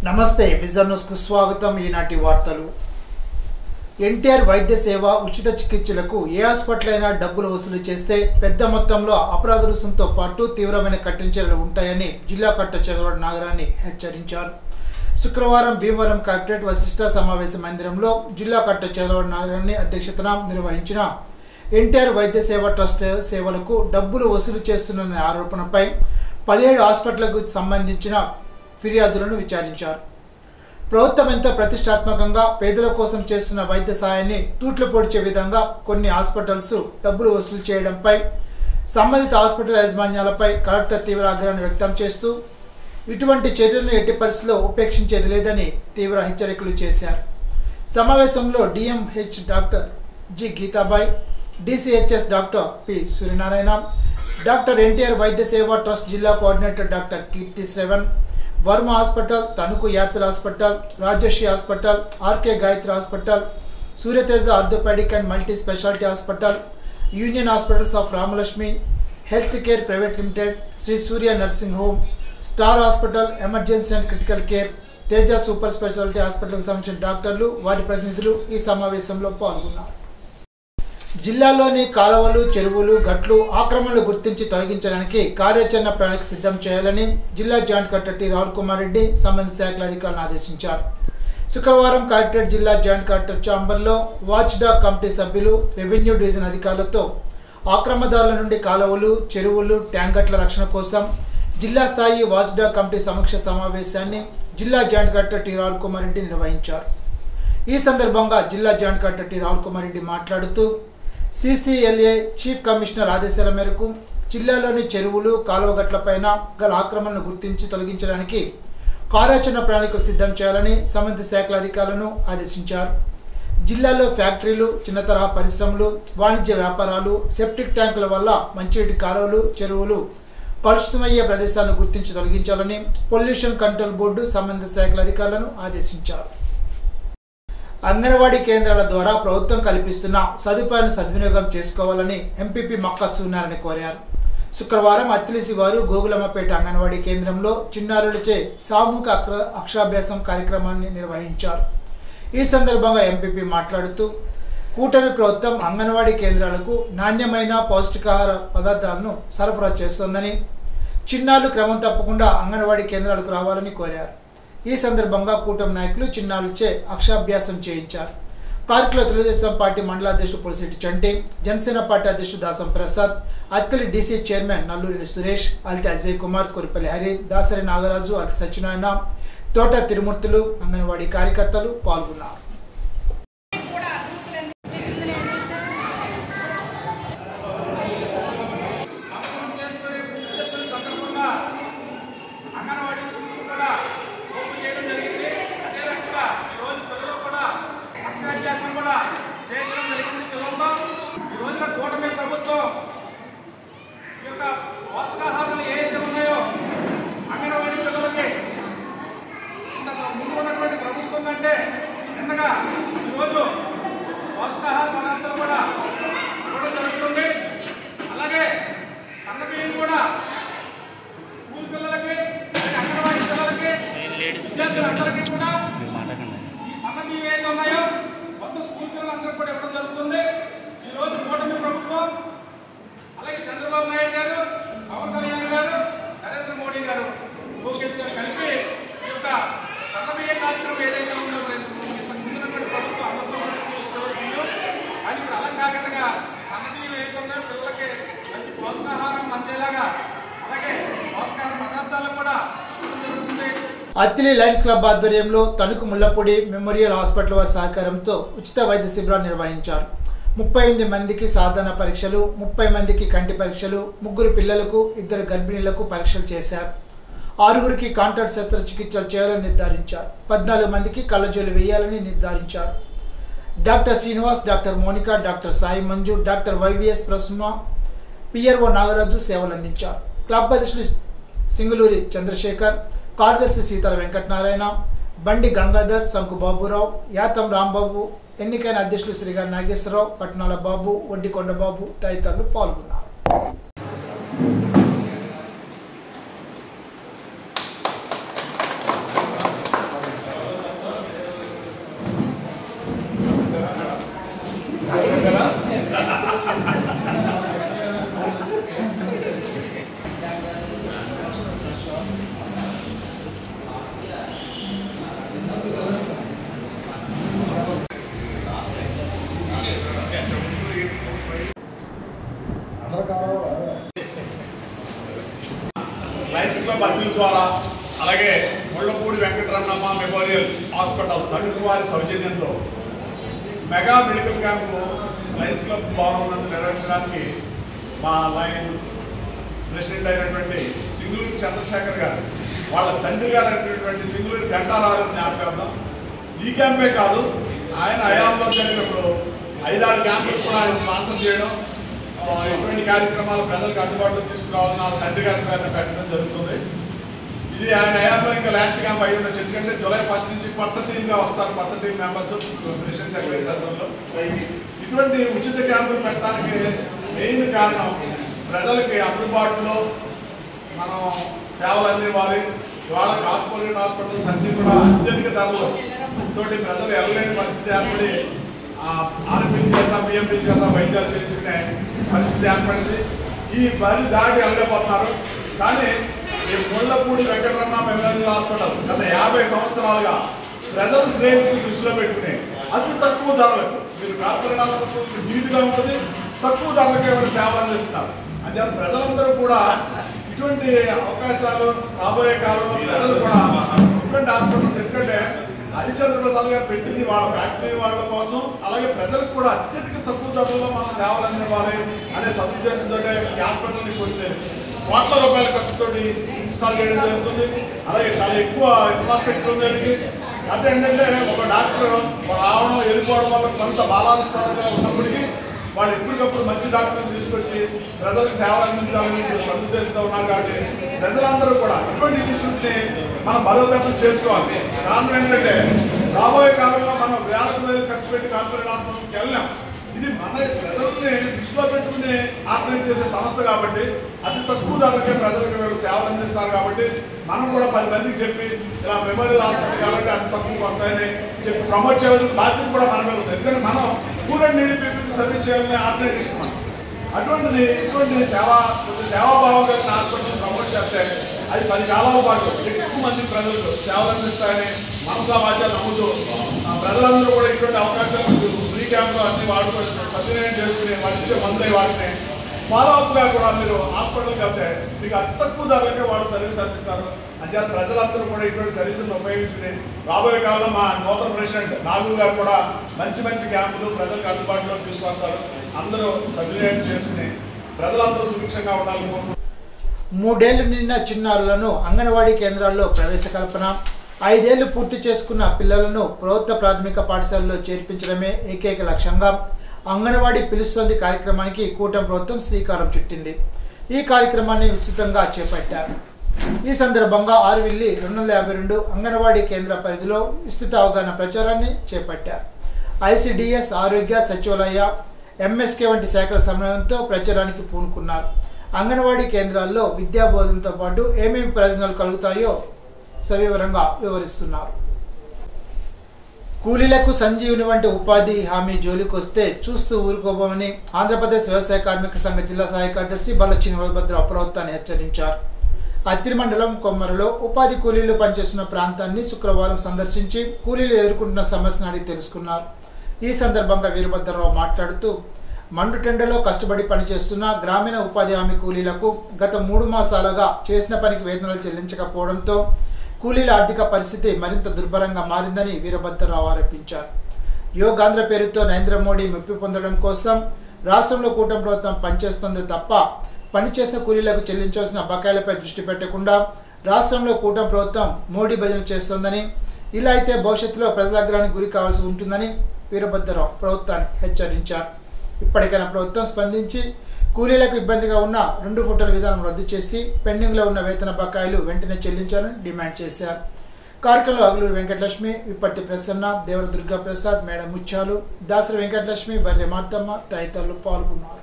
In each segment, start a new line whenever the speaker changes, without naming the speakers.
నమస్తే vision news కు స్వాగతం. ఈనాటి వార్తలు. ఎన్టీఆర్ వైద్య సేవ ఉచిత చికిత్సలకు ఏ హాస్పిటల్ అయినా డబ్బులు వసూలు చేస్తే పెద్ద మొత్తంలో అపరాధ రుసుంతో పాటు తీవ్రమైన కఠిన చర్యలు ఉంటాయని జిల్లా కలెక్టర్ చంద్రబాబు నాగరాణి హెచ్చరించారు. శుక్రవారం భీమవరం కలెక్టరేట్ వశిష్ట సమావేశ మందిరంలో జిల్లా కలెక్టర్ చంద్రబాబు నాగరాణి అధ్యక్షతన నిర్వహించిన ఎన్టీఆర్ వైద్య సేవ ట్రస్ట్ సేవలకు డబ్బులు వసూలు చేస్తున్న ఆరోపణపై 17 హాస్పిటళ్లకు సంబంధించిన ఫిర్యాదులను విచారించారు. ప్రభుత్వం ఎంతో ప్రతిష్టాత్మకంగా పేదల కోసం చేస్తున్న వైద్య సాయాన్ని తూట్లు పొడిచే విధంగా కొన్ని హాస్పిటల్స్ డబ్బులు వసూలు చేయడంపై సంబంధిత హాస్పిటల్ యాజమాన్యాలపై కలెక్టర్ తీవ్ర ఆగ్రహాన్ని వ్యక్తం చేస్తూ ఇటువంటి చర్యలను ఎట్టి పరిస్థితుల్లో ఉపేక్షించేది లేదని తీవ్ర హెచ్చరికలు చేశారు. సమావేశంలో DMH doctor G Geetabai, DCHS doctor P Suryanarayana, doctor NTR Vaidya Seva trust జిల్లా coordinator doctor Keerthi Shravan, Varma hospital, Tanuku apple hospital, Rajashree hospital, RK Gayatri hospital, Suryateja orthopaedic and multi speciality hospital, union hospitals of Ramalakshmi health care private limited, Sri Surya nursing home, star hospital, emergency and critical care, Teja super speciality హాస్పిటల్కు సంబంధించిన డాక్టర్లు, వారి ప్రతినిధులు ఈ సమావేశంలో పాల్గొన్నారు. జిల్లాలోని కాలువలు, చెరువులు, గట్లు ఆక్రమణలు గుర్తించి తొలగించడానికి కార్యాచరణ ప్రణాళిక సిద్ధం చేయాలని జిల్లా joint collector T Rahul Kumar Reddy సంబంధిత శాఖల అధికారులను ఆదేశించారు. శుక్రవారం కలెక్టరేట్ జిల్లా జాయింట్ కలెక్టర్ ఛాంబర్లో వాచ్ డాగ్ కమిటీ సభ్యులు, రెవెన్యూ డివిజన్ అధికారులతో ఆక్రమణదారుల నుండి కాలువలు, చెరువులు, ట్యాంకర్ల రక్షణ కోసం జిల్లా స్థాయి వాచ్ డాగ్ కమిటీ సమీక్ష సమావేశాన్ని జిల్లా joint collector T Rahul Kumar Reddy నిర్వహించారు. ఈ సందర్భంగా జిల్లా joint collector T Rahul Kumar Reddy మాట్లాడుతూ సిసిఎల్ఏ చీఫ్ కమిషనర్ ఆదేశాల మేరకు జిల్లాలోని చెరువులు, కాలువగట్లపైన గల ఆక్రమణను గుర్తించి తొలగించడానికి కార్యాచరణ ప్రణాళికలు సిద్ధం చేయాలని సంబంధిత శాఖల అధికారులను ఆదేశించారు. జిల్లాలో ఫ్యాక్టరీలు, చిన్న తరహా పరిశ్రమలు, వాణిజ్య వ్యాపారాలు, సెప్టిక్ ట్యాంకుల వల్ల మంచినీటి కాలువలు, చెరువులు కలుషితమయ్యే ప్రదేశాలను గుర్తించి తొలగించాలని పొల్యూషన్ కంట్రోల్ బోర్డు సంబంధిత శాఖల అధికారులను ఆదేశించారు. అంగన్వాడీ కేంద్రాల ద్వారా ప్రభుత్వం కల్పిస్తున్న సదుపాయాలను సద్వినియోగం చేసుకోవాలని ఎంపీపీ మక్కా సూర్యనారాయణ కోరారు. శుక్రవారం అత్తిలి వారు గోగులమ్మపేట అంగన్వాడీ కేంద్రంలో చిన్నారులచే సామూహిక అక్షరాభ్యాసం కార్యక్రమాన్ని నిర్వహించారు. ఈ సందర్భంగా ఎంపీపీ మాట్లాడుతూ కూటమి ప్రభుత్వం అంగన్వాడీ కేంద్రాలకు నాణ్యమైన పౌష్టికాహార పదార్థాలను సరఫరా చేస్తోందని, చిన్నారులు క్రమం తప్పకుండా అంగన్వాడీ కేంద్రాలకు రావాలని కోరారు. ఈ సందర్భంగా కూటమి నాయకులు చిన్నారులచే అక్షరాభ్యాసం చేయించారు. కార్యక్రమంలో తెలుగుదేశం పార్టీ మండల అధ్యక్షుడు పులిశెట్టి చంటి, జనసేన పార్టీ అధ్యక్షుడు దాసం ప్రసాద్, అత్తిలి డీసీ చైర్మన్ నల్లూరి సురేష్, అల్తి అజయ్ కుమార్, కొరిపల్లి హరి, దాసరి నాగరాజు, అల్తి సత్యనారాయణ, తోట తిరుమూర్తులు, అంగన్వాడీ కార్యకర్తలు పాల్గొన్నారు.
పోషకాహారాలు ఏవైతే ఉన్నాయో అంగన్వాడీ పిల్లలకి ముందు ఉన్నటువంటి ప్రభుత్వం కంటే చిన్నగా ఈరోజు పోషకాహార పదార్థాలు కూడా ఇవ్వడం జరుగుతుంది. అలాగే సన్నబియ్యం కూడా స్కూల్ పిల్లలకి, అంగన్వాడీ పిల్లలకి, విద్యార్థులందరికీ కూడా ఈ సన్నబియ్యం ఏవైతే ఉన్నాయో మొత్తం స్కూల్ పిల్లలందరికీ కూడా ఇవ్వడం జరుగుతుంది. ఈరోజు కూటమి ప్రభుత్వం, అలాగే చంద్రబాబు నాయుడు గారు, పవన్ కళ్యాణ్ గారు, నరేంద్ర మోడీ గారు, లోకేష్ గారు కలిపి ఈ యొక్క సన్నబియ్య కార్యక్రమం ఏదైతే ఉందో ముందున్నటువంటి ప్రభుత్వం అమలుతో అది ఇప్పుడు అలా కాకుండా సన్నబియ్యం ఏదైతే ఉన్నాయో పిల్లలకి మంచి పోషకాహారం అందేలాగా, అలాగే పోషకాహార పదార్థాలు కూడా జరుగుతుంది.
అత్తిలి లయన్స్ క్లబ్ ఆధ్వర్యంలో తణుకు ముల్లపూడి మెమోరియల్ హాస్పిటల్ వారి సహకారంతో ఉచిత వైద్య శిబిరాన్ని నిర్వహించారు. 38 మందికి సాధారణ పరీక్షలు, 30 మందికి కంటి పరీక్షలు, 3 పిల్లలకు, 2 గర్భిణీలకు పరీక్షలు చేశారు. 6గురికి కాంట్రాక్ట్ శస్త్రచికిత్సలు చేయాలని నిర్ధారించారు. 14 మందికి కళ్ళజోలు వేయాలని నిర్ధారించారు. Doctor Srinivas, doctor Monica, doctor Sai Manju, doctor YVS Prasuma, PRO Nagaraju సేవలు అందించారు. క్లబ్ అధ్యక్షులు సింగులూరి చంద్రశేఖర్, కార్యదర్శి సీతాల వెంకటనారాయణ, బండి గంగాధర్, సంకు బాబురావు, యాతం రాంబాబు, ఎన్నికైన అధ్యక్షులు శ్రీగారి నాగేశ్వరరావు, పట్నాల బాబు, వడ్డికొండ బాబు తదితరులు పాల్గొన్నారు.
ద్వారా అలాగే ముళ్ళపూడి వెంకటరమణమ్మ మెమోరియల్ హాస్పిటల్ తణుకువారి సౌజన్యంతో mega medical camp Lions club భవనం నిర్వహించడానికి మా లయన్ ప్రెసిడెంట్ అయినటువంటి సింగులూరు చంద్రశేఖర్ గారు వాళ్ళ తండ్రి గారు అయినటువంటి సింగులూరు గంటారావు జ్ఞాపకార్థం ఈ క్యాంపే కాదు ఆయన హయాంలో జరిగినప్పుడు 5-6 క్యాంపులు కూడా ఆయన స్పాన్సర్ చేయడం ఇటువంటి కార్యక్రమాలు ప్రజలకు అందుబాటులో తీసుకురావాలని వాళ్ళ తండ్రి గారి పేరున పెట్టడం జరుగుతుంది. ఇది ఆయన హయాంలో ఇంకా లాస్ట్ క్యాంప్ అయ్యి ఉండొచ్చు. ఎందుకంటే జూలై 1 నుంచి కొత్త టీమ్గా వస్తారు, కొత్త టీం మెంబర్స్ ప్రెసిడెంట్ సెక్రటరీ ఆధ్వర్యంలో. ఇటువంటి ఉచిత క్యాంపులు పెట్టడానికి మెయిన్ కారణం ప్రజలకి అందుబాటులో మనం సేవలు అందివ్వాలి. ఇవాళ కార్పొరేట్ హాస్పిటల్స్ అన్ని కూడా అత్యధిక ధరలు తోటి ప్రజలు వెళ్ళలేని పరిస్థితి ఏర్పడి ఆర్ఎంపీ చేత బిఎంపీ చేత వైద్యాలు చేయించుకునే పరిస్థితి ఏర్పడింది. ఈ బరి దాటి వెళ్ళలేకపోతున్నారు. కానీ ఈ ముళ్ళపూడి వెంకటరమణ మెమోరియల్ హాస్పిటల్ గత 50 సంవత్సరాలుగా ప్రజల శ్రేయస్సుని దృష్టిలో పెట్టుకుని అతి తక్కువ ధరలకు మీరు కార్పొరేట్ హాస్పిటల్ నీట్గా ఉంటుంది, తక్కువ ధరలకే కూడా సేవలు అందిస్తున్నారు. అంటే ప్రజలందరూ కూడా ఇటువంటి అవకాశాలు రాబోయే కాలంలో ప్రజలు కూడా ఇటువంటి హాస్పిటల్స్ ఎందుకంటే హరిచంద్ర ప్రసాద్ గారు పెట్టింది వాళ్ళ ఫ్యాక్టరీ వాళ్ళ కోసం, అలాగే ప్రజలకు కూడా అత్యధిక తక్కువ ధరలో మనం సేవలు అందివ్వాలి అనే సదుద్దేశంతో ఈ హాస్పిటల్ని కొన్ని కోట్ల రూపాయల ఖర్చుతోటి ఇన్స్టాల్ చేయడం జరుగుతుంది. అలాగే చాలా ఎక్కువ ఇన్ఫ్రాస్ట్రక్చర్ ఉంది. అంటే ఏంటంటే ఒక డాక్టర్ రావడం వెళ్ళిపోవడం వల్ల కొంత బాలాధిష్టానంగా ఉన్నప్పటికీ వాళ్ళు ఎప్పటికప్పుడు మంచి డాక్టర్ని తీసుకొచ్చి ప్రజలకు సేవలు అందించాలని సదుద్దేశంతో ఉన్నారు. కాబట్టి ప్రజలందరూ కూడా ఇటువంటి ఇన్స్టిట్యూట్ని మనం బలోపేతం చేసుకోవాలి. కారణం ఏంటంటే రాబోయే కాలంలో మనం వేలకు వేలు ఖర్చు పెట్టి కార్పొరేట్ హాస్పిటల్కి వెళ్ళాం. ఇది మన ప్రజల్ని దృష్టిలో పెట్టుకుని ఆర్గనైజ్ చేసే సంస్థ కాబట్టి అతి తక్కువ ధరలకే ప్రజలకు వీళ్ళు సేవలు అందిస్తారు. కాబట్టి మనం కూడా 10 మందికి చెప్పి ఇలా మెమోరియల్ హాస్పిటల్ కాబట్టి అతి తక్కువకి వస్తాయని చెప్పి ప్రమోట్ చేయాల్సిన బాధ్యత కూడా మన మీద ఉంది. ఎందుకంటే మనం పూర్ అండ్ నీడీ పీపుల్కి సర్వీస్ చేయాలనే ఆర్గనైజేషన్ మనం. ఇటువంటి సేవాభావం కలిగిన హాస్పిటల్ ప్రమోట్ చేస్తే అది 10 కాలాల పాటు ఎక్కువ మంది ప్రజలకు సేవలు అందిస్తాయని మనసా వాచ్యాలు నమ్ముతూ ప్రజలందరూ కూడా ఇటువంటి అవకాశాలు ఫ్రీ క్యాంప్లో అన్ని వాడుకొని సద్వినియోగం చేసుకుని వాళ్ళు ఇచ్చే మందులై వాటిని ఫాలోఅప్గా కూడా మీరు హాస్పిటల్కి వెళ్తే మీకు అతి తక్కువ ధరలకే వాళ్ళు సర్వీస్ అందిస్తారు. అంతే ప్రజలందరూ కూడా ఇటువంటి సర్వీసులను ఉపయోగించుకుని రాబోయే కాలంలో మా నూతన ప్రెసిడెంట్ నాగు గారు కూడా మంచి మంచి క్యాంపులు ప్రజలకు అందుబాటులో తీసుకొస్తారు. అందరూ సద్వినియోగం చేసుకుని ప్రజలందరూ సుభిక్షంగా ఉండాలని కోరుకుంటున్నారు.
3 ఏళ్లు నిండిన చిన్నారులను అంగన్వాడీ కేంద్రాల్లో ప్రవేశ కల్పన, 5 ఏళ్లు పూర్తి చేసుకున్న పిల్లలను ప్రభుత్వ ప్రాథమిక పాఠశాలలో చేర్పించడమే ఏకైక లక్ష్యంగా అంగన్వాడీ పిలుస్తోంది కార్యక్రమానికి కూటమి ప్రభుత్వం శ్రీకారం చుట్టింది. ఈ కార్యక్రమాన్ని విస్తృతంగా చేపట్టారు. ఈ సందర్భంగా ఆరువిల్లి 252 అంగన్వాడీ కేంద్ర పరిధిలో విస్తృత అవగాహన ప్రచారాన్ని చేపట్టారు. ఐసిడిఎస్, ఆరోగ్య, సచివాలయ, ఎంఎస్కే వంటి శాఖల సమన్వయంతో ప్రచారానికి పూనుకున్నారు. అంగన్వాడీ కేంద్రాల్లో విద్యా బోధనతో పాటు ఏమేమి ప్రయోజనాలు కలుగుతాయో సవివరంగా వివరిస్తున్నారు. కూలీలకు సంజీవుని వంటి ఉపాధి హామీ జోలికొస్తే చూస్తూ ఊరుకోబోమని ఆంధ్రప్రదేశ్ వ్యవసాయ కార్మిక సంఘ జిల్లా సహాయ కార్యదర్శి బల్లచి నివద్భద్ర ప్రభుత్వాన్ని హెచ్చరించారు. అత్తిరి మండలం కొమ్మరలో ఉపాధి కూలీలు పనిచేస్తున్న ప్రాంతాన్ని శుక్రవారం సందర్శించి కూలీలు ఎదుర్కొంటున్న సమస్యను అడిగి తెలుసుకున్నారు. ఈ సందర్భంగా వీరభద్రరావు మాట్లాడుతూ మండుటెండలో కష్టపడి పనిచేస్తున్న గ్రామీణ ఉపాధి హామీ కూలీలకు గత 3 మాసాలుగా చేసిన పనికి వేతనాలు చెల్లించకపోవడంతో కూలీల ఆర్థిక పరిస్థితి మరింత దుర్భరంగా మారిందని వీరభద్రరావు ఆరోపించారు. యోగాంధ్ర పేరుతో నరేంద్ర మోడీ మెప్పి పొందడం కోసం రాష్ట్రంలో కూటమి ప్రభుత్వం పనిచేస్తుంది తప్ప పనిచేసిన కూలీలకు చెల్లించాల్సిన బకాయిలపై దృష్టి పెట్టకుండా రాష్ట్రంలో కూటమి ప్రభుత్వం మోడీ భజన చేస్తోందని, ఇలా అయితే భవిష్యత్తులో ప్రజాగ్రహానికి గురి కావాల్సి ఉంటుందని వీరభద్రరావు ప్రభుత్వాన్ని హెచ్చరించారు. ఇప్పటికైనా ప్రభుత్వం స్పందించి కూలీలకు ఇబ్బందిగా ఉన్న 2 ఫుట్ల విధానం రద్దు చేసి పెండింగ్లో ఉన్న వేతన బకాయిలు వెంటనే చెల్లించాలని డిమాండ్ చేశారు. కార్యక్రమంలో అగులూరు వెంకటలక్ష్మి, విప్పత్తి ప్రసన్న, దేవర దుర్గా ప్రసాద్, మేడ ముత్యాలు, దాసరి వెంకటలక్ష్మి, బర్రె మార్తమ్మ తదితరులు పాల్గొన్నారు.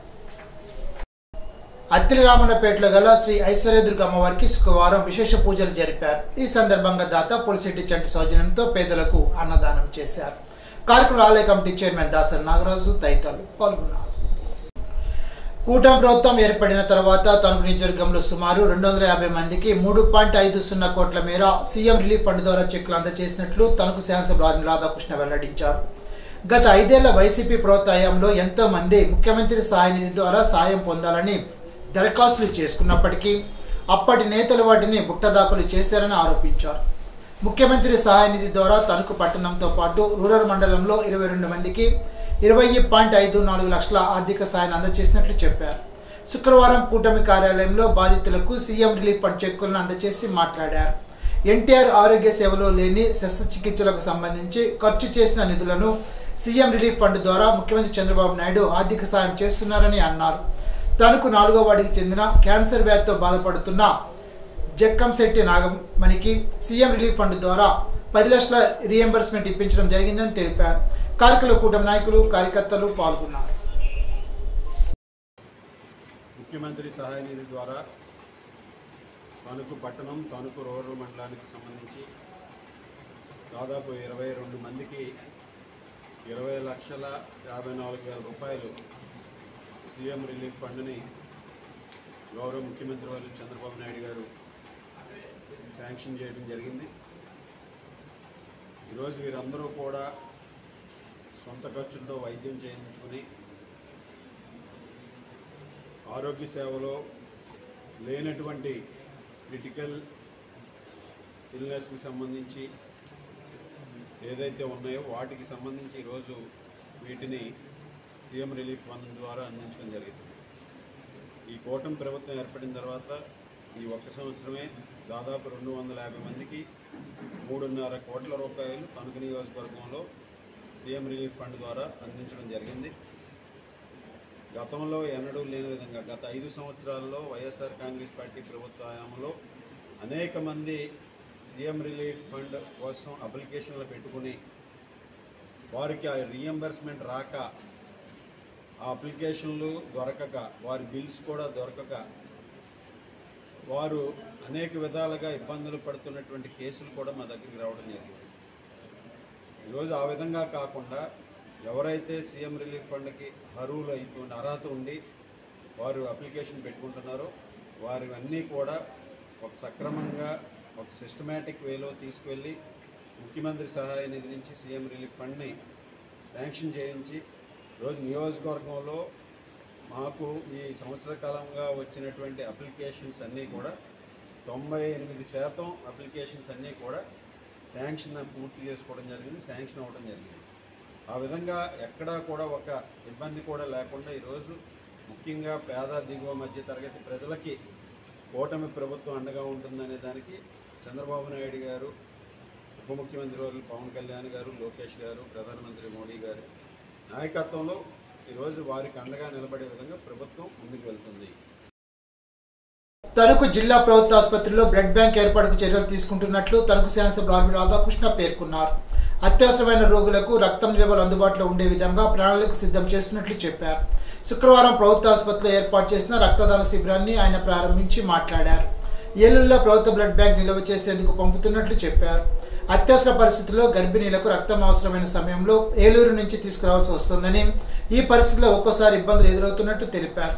అత్తిలి రామన్నపేటలో గల శ్రీ ఐశ్వర్యదుర్గ అమ్మవారికి శుక్రవారం విశేష పూజలు జరిపారు. ఈ సందర్భంగా దాత పులిశెట్టి చంటి సౌజన్యంతో పేదలకు అన్నదానం చేశారు. కార్యక్రమంలో ఆలయ కమిటీ చైర్మన్ దాసరి నాగరాజు తదితరులు పాల్గొన్నారు. కూటమి ప్రభుత్వం ఏర్పడిన తర్వాత తణుకు నియోజకవర్గంలో సుమారు 250 మందికి 3.50 కోట్ల మేర సీఎం రిలీఫ్ ఫండ్ ద్వారా చెక్కులు అందజేసినట్లు తణుకు శాసనసభ్యులు ఆర్మీ రాధాకృష్ణ వెల్లడించారు. గత 5 ఏళ్ల వైసీపీ ప్రభుత్వ హయాంలో ఎంతో మంది ముఖ్యమంత్రి సహాయ నిధి ద్వారా సాయం పొందాలని దరఖాస్తులు చేసుకున్నప్పటికీ అప్పటి నేతలు వాటిని బుట్టదాఖలు చేశారని ఆరోపించారు. ముఖ్యమంత్రి సహాయ నిధి ద్వారా తణుకు పట్టణంతో పాటు రూరల్ మండలంలో 22 మందికి 20.54 లక్షల ఆర్థిక సాయాన్ని అందజేసినట్లు చెప్పారు. శుక్రవారం కూటమి కార్యాలయంలో బాధితులకు సీఎం రిలీఫ్ ఫండ్ చెక్కులను అందజేసి మాట్లాడారు. ఎన్టీఆర్ ఆరోగ్య సేవలో లేని శస్త్రచికిత్సలకు సంబంధించి ఖర్చు చేసిన నిధులను సీఎం రిలీఫ్ ఫండ్ ద్వారా ముఖ్యమంత్రి చంద్రబాబు నాయుడు ఆర్థిక సాయం చేస్తున్నారని అన్నారు. తణుకు 4వ వార్డుకి చెందిన క్యాన్సర్ వ్యాధితో బాధపడుతున్న జక్కంశెట్టి నాగమణికి సీఎం రిలీఫ్ ఫండ్ ద్వారా 10 లక్షల రీఎంబర్స్మెంట్ ఇప్పించడం జరిగిందని తెలిపారు. కార్యక్రమంలో కూటమి నాయకులు కార్యకర్తలు పాల్గొన్నారు.
ముఖ్యమంత్రి సహాయ నిధి ద్వారా తణుకు పట్టణం తణుకు రూరల్ మండలానికి సంబంధించి దాదాపు 22 మందికి 20,54,000 రూపాయలు సీఎం రిలీఫ్ ఫండ్ని గౌరవ ముఖ్యమంత్రి వారు చంద్రబాబు నాయుడు గారు శాంక్షన్ చేయడం జరిగింది. ఈరోజు వీరందరూ కూడా సొంత ఖర్చులతో వైద్యం చేయించుకుని ఆరోగ్య సేవలో లేనటువంటి క్రిటికల్ ఇల్నెస్కి సంబంధించి ఏదైతే ఉన్నాయో వాటికి సంబంధించి ఈరోజు వీటిని సీఎం రిలీఫ్ ఫండ్ ద్వారా అందించడం జరిగింది. ఈ కూటమి ప్రభుత్వం ఏర్పడిన తర్వాత ఈ ఒక్క సంవత్సరమే దాదాపు 250 మందికి 3.5 కోట్ల రూపాయలు తణుకు నియోజకవర్గంలో సీఎం రిలీఫ్ ఫండ్ ద్వారా అందించడం జరిగింది. గతంలో ఎన్నడూ లేని విధంగా గత 5 సంవత్సరాల్లో వైఎస్ఆర్ కాంగ్రెస్ పార్టీ ప్రభుత్వ హయాంలో అనేక మంది సీఎం రిలీఫ్ ఫండ్ కోసం అప్లికేషన్లు పెట్టుకుని వారికి ఆ రీఎంబర్స్మెంట్ రాక ఆ అప్లికేషన్లు దొరకక వారి బిల్స్ కూడా దొరకక వారు అనేక విధాలుగా ఇబ్బందులు పడుతున్నటువంటి కేసులు కూడా మా దగ్గరికి రావడం జరిగింది. ఈరోజు ఆ విధంగా కాకుండా ఎవరైతే సీఎం రిలీఫ్ ఫండ్కి అర్హత ఉండి వారు అప్లికేషన్ పెట్టుకుంటున్నారో వారి అన్నీ కూడా ఒక సక్రమంగా ఒక సిస్టమేటిక్ వేలో తీసుకువెళ్ళి ముఖ్యమంత్రి సహాయ నిధి నుంచి సీఎం రిలీఫ్ ఫండ్ని శాంక్షన్ చేయించి ఈరోజు నియోజకవర్గంలో మాకు ఈ సంవత్సర కాలంగా వచ్చినటువంటి అప్లికేషన్స్ అన్నీ కూడా 98% అప్లికేషన్స్ అన్నీ కూడా శాంక్షన్ పూర్తి చేసుకోవడం జరిగింది, శాంక్షన్ అవ్వడం జరిగింది. ఆ విధంగా ఎక్కడా కూడా ఒక ఇబ్బంది కూడా లేకుండా ఈరోజు ముఖ్యంగా పేద దిగువ మధ్య తరగతి ప్రజలకి కూటమి ప్రభుత్వం అండగా ఉంటుందనే దానికి చంద్రబాబు నాయుడు గారు, ఉప ముఖ్యమంత్రి వర్యులు పవన్ కళ్యాణ్ గారు, లోకేష్ గారు, ప్రధానమంత్రి మోడీ గారు నాయకత్వంలో ఈరోజు వారికి అండగా నిలబడే విధంగా ప్రభుత్వం ముందుకు వెళ్తుంది.
తణుకు జిల్లా ప్రభుత్వ ఆసుపత్రిలో బ్లడ్ బ్యాంక్ ఏర్పాటుకు చర్యలు తీసుకుంటున్నట్లు తణుకు శాసనసభ్యులు ఆర్మీ రాధాకృష్ణ పేర్కొన్నారు. అత్యవసరమైన రోగులకు రక్తం నిల్వలు అందుబాటులో ఉండే విధంగా ప్రణాళిక సిద్ధం చేస్తున్నట్లు చెప్పారు. శుక్రవారం ప్రభుత్వ ఆసుపత్రిలో ఏర్పాటు చేసిన రక్తదాన శిబిరాన్ని ఆయన ప్రారంభించి మాట్లాడారు. ఏలూరులో ప్రభుత్వ బ్లడ్ బ్యాంక్ నిల్వ చేసేందుకు పంపుతున్నట్లు చెప్పారు. అత్యవసర పరిస్థితుల్లో గర్భిణీలకు రక్తం అవసరమైన సమయంలో ఏలూరు నుంచి తీసుకురావాల్సి వస్తుందని, ఈ పరిస్థితుల్లో ఒక్కోసారి ఇబ్బందులు ఎదురవుతున్నట్టు తెలిపారు.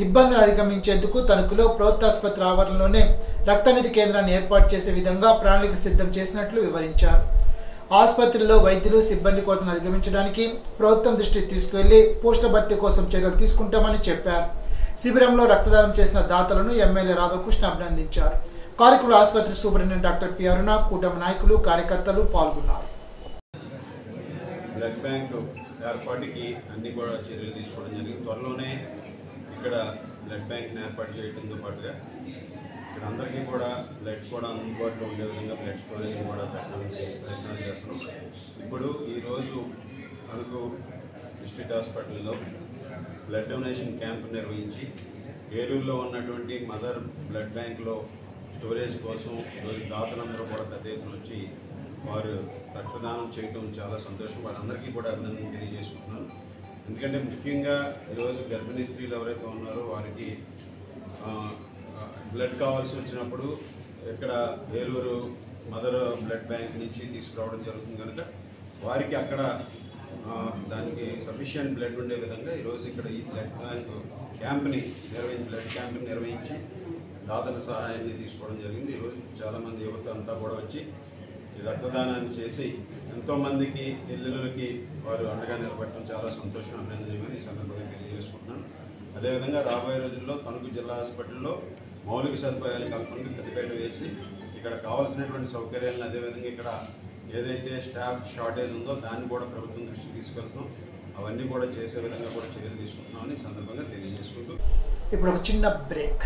ఇబ్బందులు అధిగమించేందుకు తణుకులో ప్రభుత్వ ఆసుపత్రి ఆవరణలోనే రక్తనిధి కేంద్రాన్ని ఏర్పాటు చేసే విధంగా ప్రణాళిక సిద్ధం చేసినట్లు వివరించారు. ఆసుపత్రిలో వైద్యులు సిబ్బంది కొరతను అధిగమించడానికి ప్రభుత్వం దృష్టికి తీసుకువెళ్లి పోస్టుల భర్తీ కోసం చర్యలు తీసుకుంటామని చెప్పారు. శిబిరంలో రక్తదానం చేసిన దాతలను ఎమ్మెల్యే రాధాకృష్ణ అభినందించారు. కార్యక్రమంలో ఆసుపత్రి సూపరింటెండెంట్ డాక్టర్ పి అరుణ, కూటమి నాయకులు, కార్యకర్తలు పాల్గొన్నారు.
బ్లడ్ బ్యాంక్ ఏర్పాటుకి అన్ని కూడా చర్యలు తీసుకోవడం జరిగింది. త్వరలోనే ఇక్కడ బ్లడ్ బ్యాంక్ని ఏర్పాటు చేయడంతో పాటుగా ఇక్కడ అందరికీ కూడా బ్లడ్ కూడా అందుబాటులో ఉండే విధంగా బ్లడ్ స్టోరేజ్ కూడా పెట్టడానికి ప్రయత్నాలు చేస్తున్నాం. ఇప్పుడు ఈరోజు మనకు డిస్ట్రిక్ట్ హాస్పిటల్లో బ్లడ్ డొనేషన్ క్యాంప్ నిర్వహించి ఏలూరులో ఉన్నటువంటి మదర్ బ్లడ్ బ్యాంక్లో స్టోరేజ్ కోసం ఈరోజు దాతలందరూ కూడా పెద్ద ఎత్తున వచ్చి వారు రక్తదానం చేయడం చాలా సంతోషం. వారందరికీ కూడా అభినందన తెలియజేసుకుంటున్నాను. ఎందుకంటే ముఖ్యంగా ఈరోజు గర్భిణీ స్త్రీలు ఎవరైతే ఉన్నారో వారికి బ్లడ్ కావాల్సి వచ్చినప్పుడు ఇక్కడ ఏలూరు మదర్ బ్లడ్ బ్యాంక్ నుంచి తీసుకురావడం జరుగుతుంది కనుక వారికి అక్కడ దానికి సఫిషియంట్ బ్లడ్ ఉండే విధంగా ఈరోజు ఇక్కడ ఈ బ్లడ్ బ్యాంక్ క్యాంప్ని నిర్వహించి దాతల సహాయాన్ని తీసుకోవడం జరిగింది. ఈరోజు చాలామంది యువత అంతా కూడా వచ్చి ఈ రక్తదానాన్ని చేసి ఎంతోమందికి ఇళ్ళకి వారు అండగా నిలబడటం చాలా సంతోషం, అభినందనీయమని ఈ సందర్భంగా తెలియజేసుకుంటున్నాను. అదేవిధంగా రాబోయే రోజుల్లో తణుకు జిల్లా హాస్పిటల్లో మౌలిక సదుపాయాల కల్పనకు పెద్దపీట వేసి ఇక్కడ కావాల్సినటువంటి సౌకర్యాలను, అదేవిధంగా ఇక్కడ ఏదైతే స్టాఫ్ షార్టేజ్ ఉందో దాన్ని కూడా ప్రభుత్వం దృష్టికి తీసుకెళ్తాం. అవన్నీ కూడా చేసే విధంగా కూడా చర్యలు తీసుకుంటున్నామని సందర్భంగా తెలియజేసుకుంటూ
ఇప్పుడు ఒక చిన్న బ్రేక్.